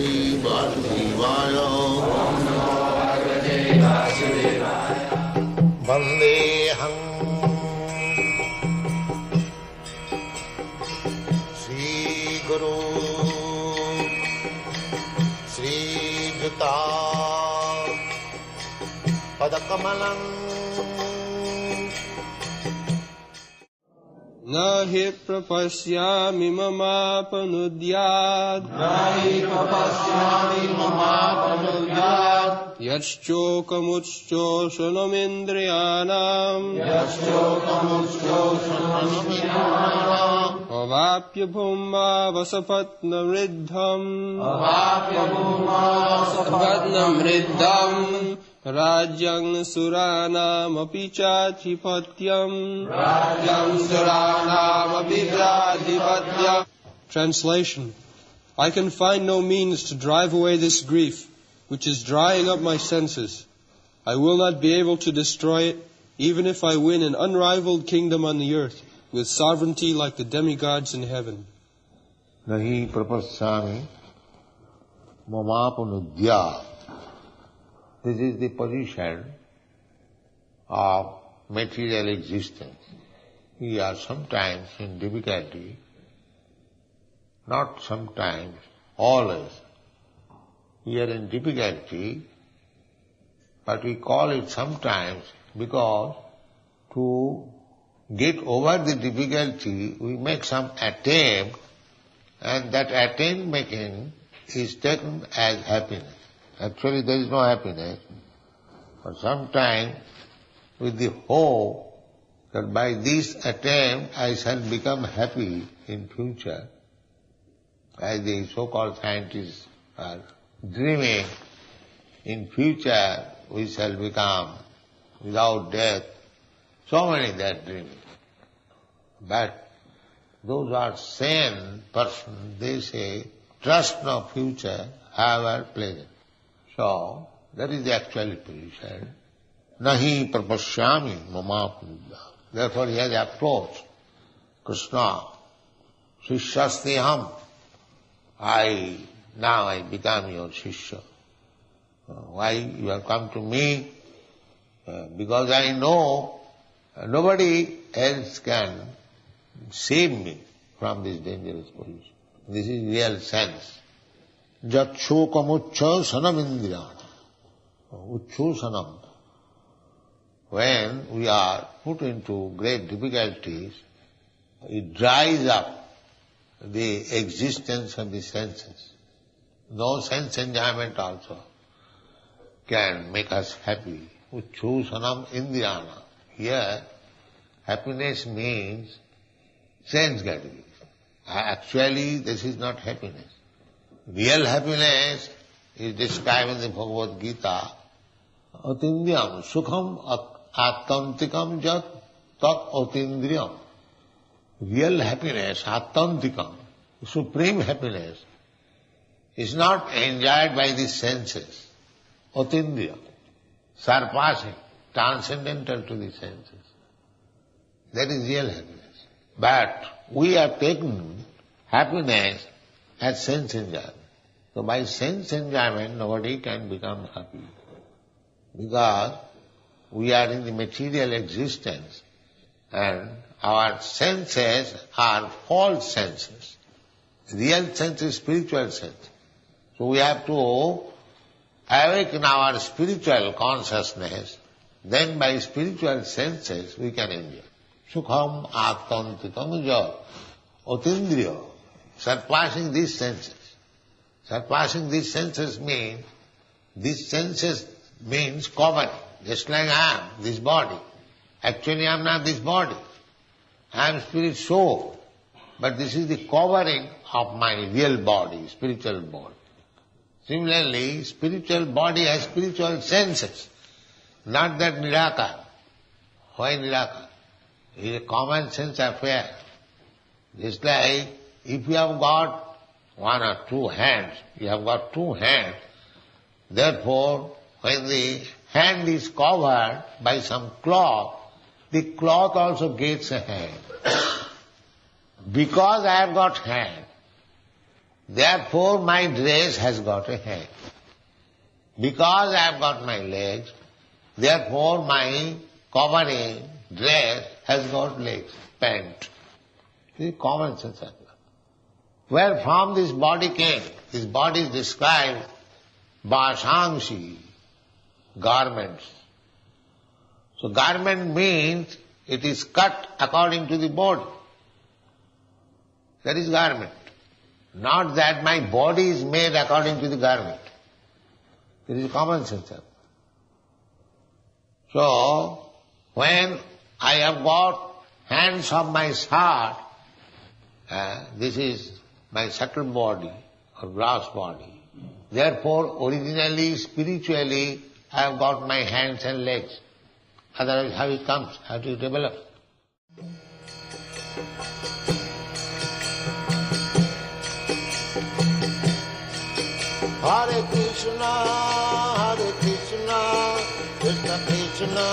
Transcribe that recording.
Sri Vasudevaya. Vandeham Sri Guru Sri Juta Padakamalam Nahi prapasyami mamapanudyad Nahi prapasyami mamapanudyad Yachchokamutchoshanamindriyanam Yachchokamutchoshanamindriyanam Avapya bhumma vasapatnam riddham Avapya bhumma vasapatnam riddham Rajyang suranam apichadhipatyam Rajyang suranam apichadhipatyam. Translation. I can find no means to drive away this grief, which is drying up my senses. I will not be able to destroy it, even if I win an unrivaled kingdom on the earth, with sovereignty like the demigods in heaven. Nahi prapasyami mamapanudya. This is the position of material existence. We are sometimes in difficulty, not sometimes, always. We are in difficulty, but we call it sometimes because to get over the difficulty, we make some attempt, and that attempt making is taken as happiness. Actually, there is no happiness, but sometimes with the hope that by this attempt I shall become happy in future, as the so-called scientists are dreaming, in future we shall become without death. So many they are dreaming. But those who are sane persons, they say, trust no future, however pleasant. So, that is the actual position. Nahi prapasyami mamapanudya. Therefore he has approached Krishna. Shishyasteham. Now I become your Shishya. Why you have come to me? Because I know nobody else can save me from this dangerous position. This is real sense. Jatchokamuchcha indriyana. Uchchosanam. When we are put into great difficulties, it dries up the existence of the senses. No sense enjoyment also can make us happy. Uchchosanam indriyana. Here, happiness means sense gratification. Actually, this is not happiness. Real happiness is described in the Bhagavad Gita. Atindriyam sukham attantikam jat tat atindriyam. Real happiness, attantikam, supreme happiness, is not enjoyed by the senses. Atindriyam, surpassing, transcendental to the senses. That is real happiness. But we have taken happiness as sense enjoyment. So by sense enjoyment, nobody can become happy. Because we are in the material existence and our senses are false senses. Real sense is spiritual sense. So we have to awaken our spiritual consciousness, then by spiritual senses we can enjoy. Sukham attantikam jat atindriya. Surpassing these senses. Surpassing these senses means cover, just like I am, this body. Actually I am not this body. I am spirit soul. But this is the covering of my real body, spiritual body. Similarly, spiritual body has spiritual senses, not that Nirakara. Why Nirakara? It is a common sense affair. Just like if you have got one or two hands, you have got two hands, therefore when the hand is covered by some cloth, the cloth also gets a hand. Because I have got hand, Therefore my dress has got a hand. Because I have got my legs, therefore my covering, dress has got legs, pant. This is common sense. Where from this body came? This body is described Bashangshi, garments. So garment means it is cut according to the body. That is garment. Not that my body is made according to the garment. It is common sense. So, when I have got hands of my heart, this is my subtle body or gross body. Therefore, originally, spiritually, I have got my hands and legs. Otherwise, how it comes? How to develop? Hare Krishna, Krishna Krishna,